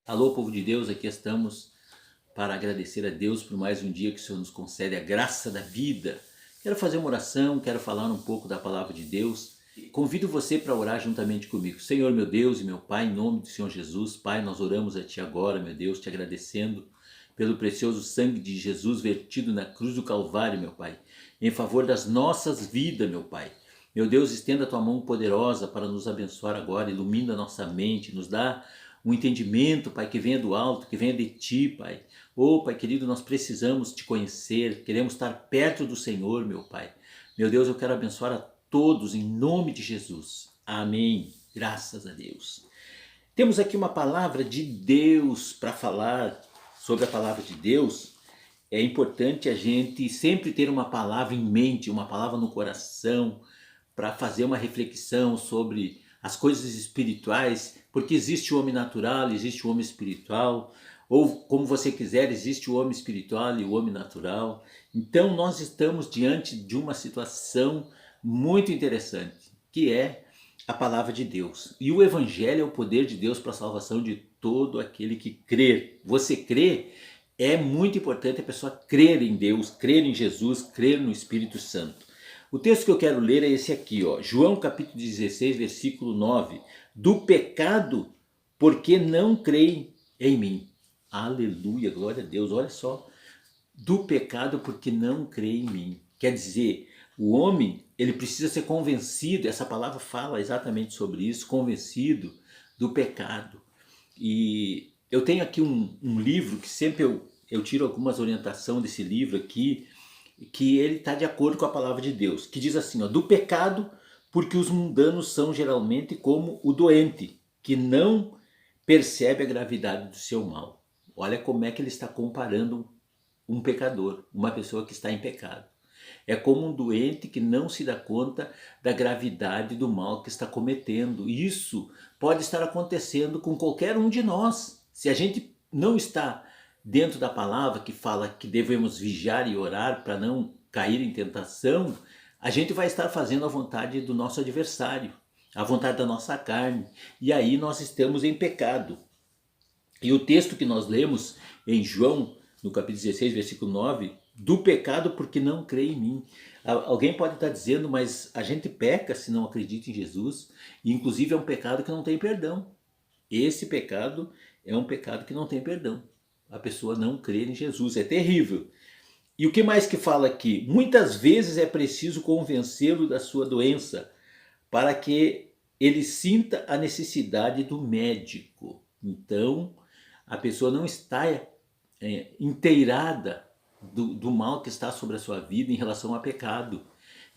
Alô, povo de Deus, aqui estamos para agradecer a Deus por mais um dia que o Senhor nos concede a graça da vida. Quero fazer uma oração, quero falar um pouco da palavra de Deus. Convido você para orar juntamente comigo. Senhor, meu Deus e meu Pai, em nome do Senhor Jesus, Pai, nós oramos a Ti agora, meu Deus, Te agradecendo pelo precioso sangue de Jesus vertido na cruz do Calvário, meu Pai, em favor das nossas vidas, meu Pai. Meu Deus, estenda a Tua mão poderosa para nos abençoar agora, ilumina a nossa mente, nos dá um entendimento, Pai, que venha do alto, que venha de Ti, Pai. Oh, Pai querido, nós precisamos Te conhecer, queremos estar perto do Senhor, meu Pai. Meu Deus, eu quero abençoar a todos em nome de Jesus. Amém. Graças a Deus. Temos aqui uma palavra de Deus para falar sobre a palavra de Deus. É importante a gente sempre ter uma palavra em mente, uma palavra no coração, para fazer uma reflexão sobre as coisas espirituais, porque existe o homem natural, existe o homem espiritual, ou como você quiser, existe o homem espiritual e o homem natural. Então nós estamos diante de uma situação muito interessante, que é a palavra de Deus. E o evangelho é o poder de Deus para a salvação de todo aquele que crê. Você crê? É muito importante a pessoa crer em Deus, crer em Jesus, crer no Espírito Santo. O texto que eu quero ler é esse aqui, ó, João capítulo 16, versículo 9. Do pecado, porque não creem em mim. Aleluia, glória a Deus, olha só. Do pecado, porque não creem em mim. Quer dizer, o homem, ele precisa ser convencido, essa palavra fala exatamente sobre isso, convencido do pecado. E eu tenho aqui um livro que sempre eu tiro algumas orientações desse livro aqui, que ele está de acordo com a palavra de Deus, que diz assim, ó, do pecado, porque os mundanos são geralmente como o doente, que não percebe a gravidade do seu mal. Olha como é que ele está comparando um pecador, uma pessoa que está em pecado. É como um doente que não se dá conta da gravidade do mal que está cometendo. Isso pode estar acontecendo com qualquer um de nós. Se a gente não está dentro da palavra que fala que devemos vigiar e orar para não cair em tentação, a gente vai estar fazendo a vontade do nosso adversário, a vontade da nossa carne. E aí nós estamos em pecado. E o texto que nós lemos em João, no capítulo 16, versículo 9, do pecado porque não crê em mim. Alguém pode estar dizendo, mas a gente peca se não acredita em Jesus, e inclusive é um pecado que não tem perdão. Esse pecado é um pecado que não tem perdão. A pessoa não crer em Jesus, é terrível. E o que mais que fala aqui? Muitas vezes é preciso convencê-lo da sua doença para que ele sinta a necessidade do médico. Então, a pessoa não está inteirada do mal que está sobre a sua vida em relação ao pecado.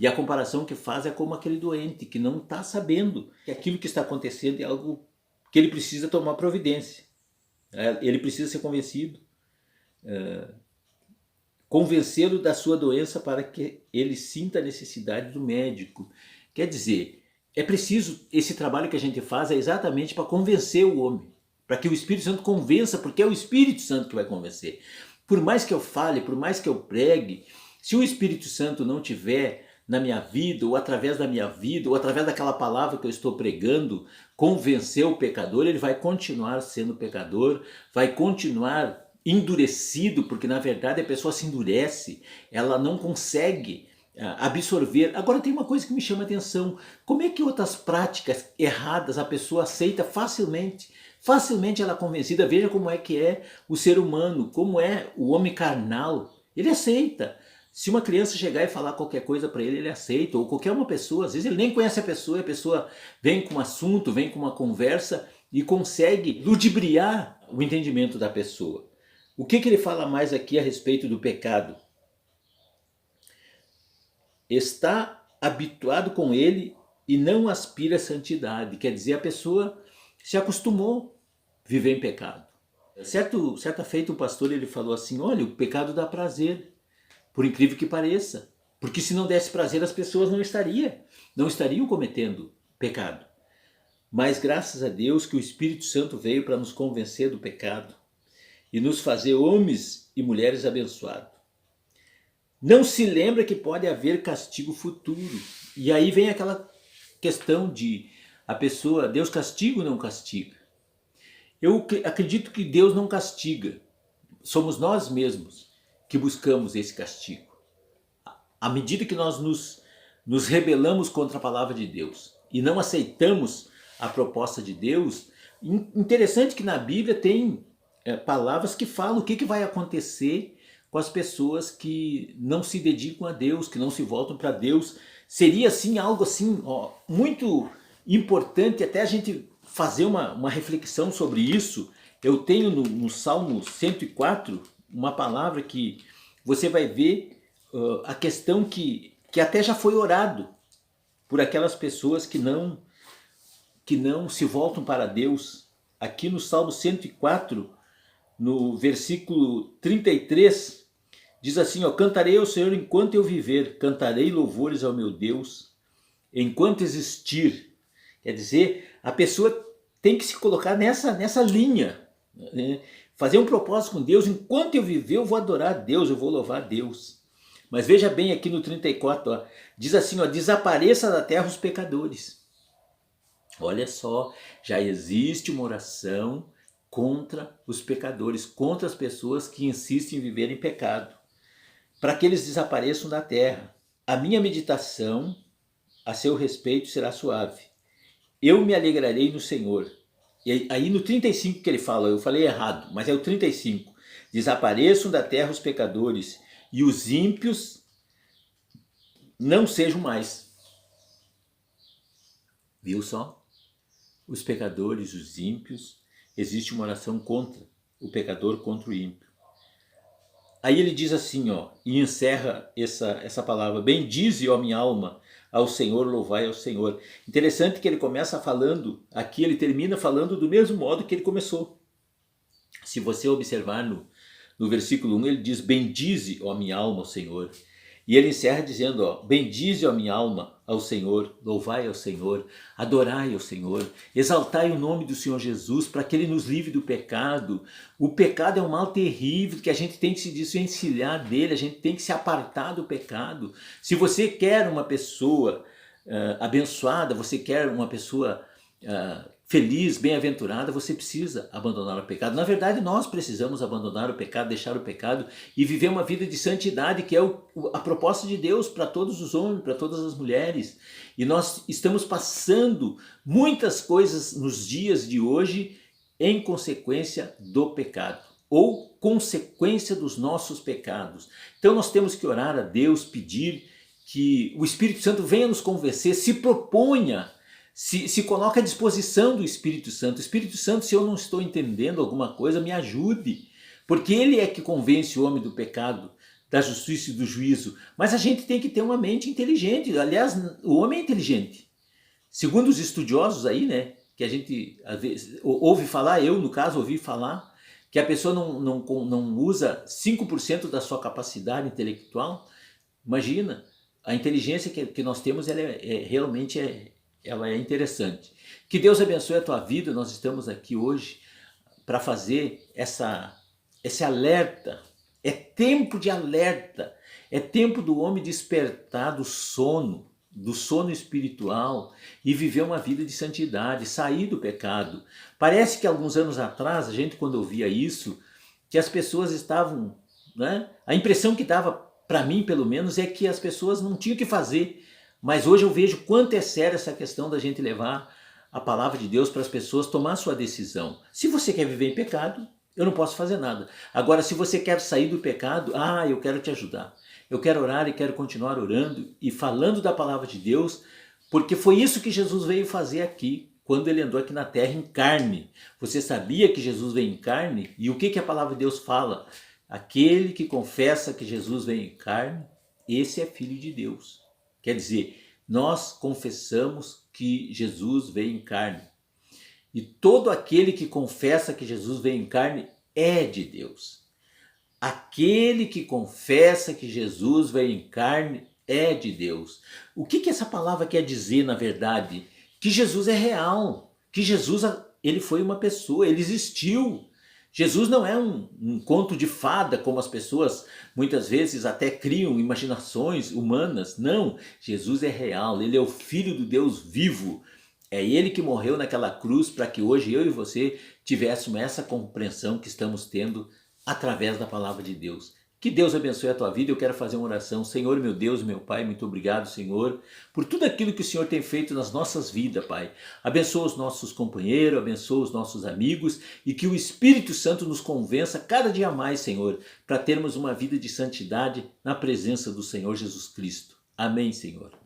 E a comparação que faz é como aquele doente que não está sabendo que aquilo que está acontecendo é algo que ele precisa tomar providência. Ele precisa ser convencido, convencê-lo da sua doença para que ele sinta a necessidade do médico. Quer dizer, é preciso, esse trabalho que a gente faz é exatamente para convencer o homem, para que o Espírito Santo convença, porque é o Espírito Santo que vai convencer. Por mais que eu fale, por mais que eu pregue, se o Espírito Santo não tiver na minha vida, ou através da minha vida, ou através daquela palavra que eu estou pregando, convencer o pecador, ele vai continuar sendo pecador, vai continuar endurecido, porque na verdade a pessoa se endurece, ela não consegue absorver. Agora tem uma coisa que me chama a atenção, como é que outras práticas erradas a pessoa aceita facilmente? Facilmente ela é convencida. Veja como é que é o ser humano, como é o homem carnal, ele aceita. Se uma criança chegar e falar qualquer coisa para ele, ele aceita, ou qualquer uma pessoa, às vezes ele nem conhece a pessoa vem com um assunto, vem com uma conversa e consegue ludibriar o entendimento da pessoa. O que ele fala mais aqui a respeito do pecado? Está habituado com ele e não aspira à santidade. Quer dizer, a pessoa se acostumou a viver em pecado. Certa feita, o pastor ele falou assim, olha, o pecado dá prazer, por incrível que pareça. Porque se não desse prazer, as pessoas não estariam cometendo pecado. Mas graças a Deus que o Espírito Santo veio para nos convencer do pecado e nos fazer homens e mulheres abençoados. Não se lembra que pode haver castigo futuro. E aí vem aquela questão de a pessoa, Deus castiga ou não castiga? Eu acredito que Deus não castiga. Somos nós mesmos que buscamos esse castigo. À medida que nós nos rebelamos contra a palavra de Deus e não aceitamos a proposta de Deus, interessante que na Bíblia tem palavras que falam o que vai acontecer com as pessoas que não se dedicam a Deus, que não se voltam para Deus. Seria assim algo assim, muito importante até a gente fazer uma reflexão sobre isso. Eu tenho no Salmo 104 uma palavra que você vai ver a questão que até já foi orado por aquelas pessoas que não se voltam para Deus. Aqui no Salmo 104, no versículo 33, diz assim, cantarei ao Senhor enquanto eu viver, cantarei louvores ao meu Deus enquanto existir. Quer dizer, a pessoa tem que se colocar nessa linha, né? Fazer um propósito com Deus. Enquanto eu viver, eu vou adorar a Deus, eu vou louvar a Deus. Mas veja bem aqui no 34, diz assim, desapareça da terra os pecadores. Olha só, já existe uma oração contra os pecadores, contra as pessoas que insistem em viver em pecado, para que eles desapareçam da terra. A minha meditação a seu respeito será suave. Eu me alegrarei no Senhor. E aí no 35 que ele fala, eu falei errado, mas é o 35. Desapareçam da terra os pecadores e os ímpios não sejam mais. Viu só? Os pecadores, os ímpios, existe uma oração contra o pecador, contra o ímpio. Aí ele diz assim, e encerra essa palavra, bendize, ó minha alma, ao Senhor, louvai ao Senhor. Interessante que ele começa falando, aqui ele termina falando do mesmo modo que ele começou. Se você observar no versículo 1, ele diz, bendize, ó minha alma, ao Senhor. E ele encerra dizendo, bendize, ó minha alma, ao Senhor, louvai ao Senhor, adorai ao Senhor, exaltai o nome do Senhor Jesus para que Ele nos livre do pecado. O pecado é um mal terrível que a gente tem que se desvencilhar dele, a gente tem que se apartar do pecado. Se você quer uma pessoa abençoada, você quer uma pessoa feliz, bem-aventurada, você precisa abandonar o pecado. Na verdade, nós precisamos abandonar o pecado, deixar o pecado e viver uma vida de santidade, que é a proposta de Deus para todos os homens, para todas as mulheres. E nós estamos passando muitas coisas nos dias de hoje em consequência do pecado, ou consequência dos nossos pecados. Então nós temos que orar a Deus, pedir que o Espírito Santo venha nos convencer, se proponha, se coloca à disposição do Espírito Santo. O Espírito Santo, se eu não estou entendendo alguma coisa, me ajude, porque ele é que convence o homem do pecado, da justiça e do juízo. Mas a gente tem que ter uma mente inteligente. Aliás, o homem é inteligente. Segundo os estudiosos aí, né, que a gente às vezes ouve falar, eu no caso ouvi falar, que a pessoa não usa 5% da sua capacidade intelectual. Imagina, a inteligência que nós temos, ela realmente ela é interessante. Que Deus abençoe a tua vida. Nós estamos aqui hoje para fazer esse alerta. É tempo de alerta. É tempo do homem despertar do sono espiritual e viver uma vida de santidade, sair do pecado. Parece que alguns anos atrás, a gente quando ouvia isso, que as pessoas estavam, né? A impressão que dava para mim, pelo menos, é que as pessoas não tinham o que fazer. Mas hoje eu vejo quanto é séria essa questão da gente levar a palavra de Deus para as pessoas tomar sua decisão. Se você quer viver em pecado, eu não posso fazer nada. Agora, se você quer sair do pecado, eu quero te ajudar. Eu quero orar e quero continuar orando e falando da palavra de Deus, porque foi isso que Jesus veio fazer aqui, quando ele andou aqui na terra em carne. Você sabia que Jesus veio em carne? E o que a palavra de Deus fala? Aquele que confessa que Jesus veio em carne, esse é filho de Deus. Quer dizer, nós confessamos que Jesus veio em carne. E todo aquele que confessa que Jesus veio em carne é de Deus. Aquele que confessa que Jesus veio em carne é de Deus. O que essa palavra quer dizer, na verdade? Que Jesus é real. Que Jesus, ele foi uma pessoa, ele existiu. Jesus não é um conto de fada, como as pessoas muitas vezes até criam imaginações humanas. Não, Jesus é real, ele é o Filho do Deus vivo. É ele que morreu naquela cruz para que hoje eu e você tivéssemos essa compreensão que estamos tendo através da palavra de Deus. Que Deus abençoe a tua vida. Eu quero fazer uma oração. Senhor, meu Deus, meu Pai, muito obrigado, Senhor, por tudo aquilo que o Senhor tem feito nas nossas vidas, Pai. Abençoa os nossos companheiros, abençoa os nossos amigos e que o Espírito Santo nos convença cada dia mais, Senhor, para termos uma vida de santidade na presença do Senhor Jesus Cristo. Amém, Senhor.